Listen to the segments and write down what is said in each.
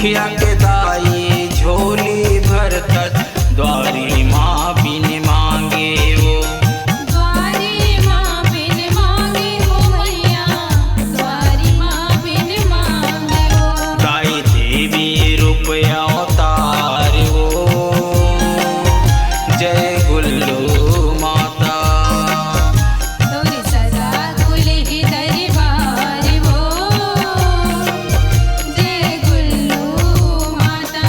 दुखिया के दाई झोली भरतत द्वारी माँ बिन मांगे वो। द्वारी माँ बिन मांगे हो मैया, द्वारी माँ बिन मांगे हो। दाई देवी रूप अवतार वो, जय गुल्लू माता। तोरी सदा खुले दरबार वो, जय गुल्लू माता।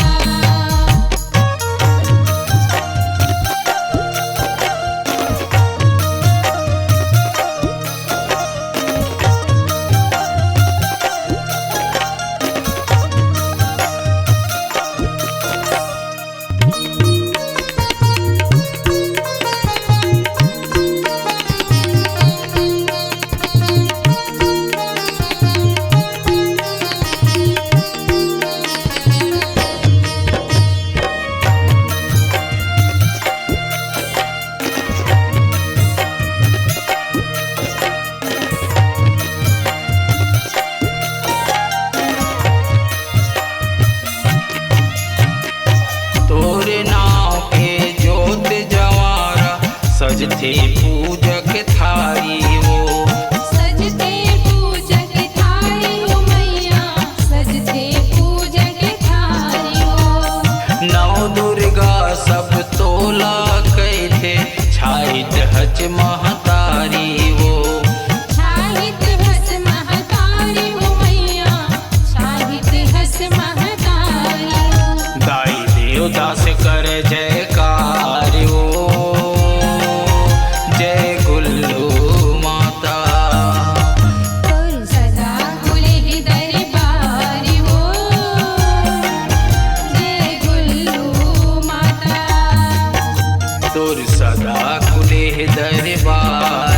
तोरे नाव के जोत जवारा सजते पूजक थारी वो। सजते पूजक थारी हो मैया, सजते पूजक थारी हो। नौ दुर्गा सब तोला कैथे छाइत हच महतारी वो। छाहित हस महतारी हो मैया, छाहित हस महतारी हो। दाई देवदास कर जयकार वो, जय गुल्लू माता। तोर सदा खुले दरबार हो, जय गुल्लू माता। तोर सदा खुले दरबार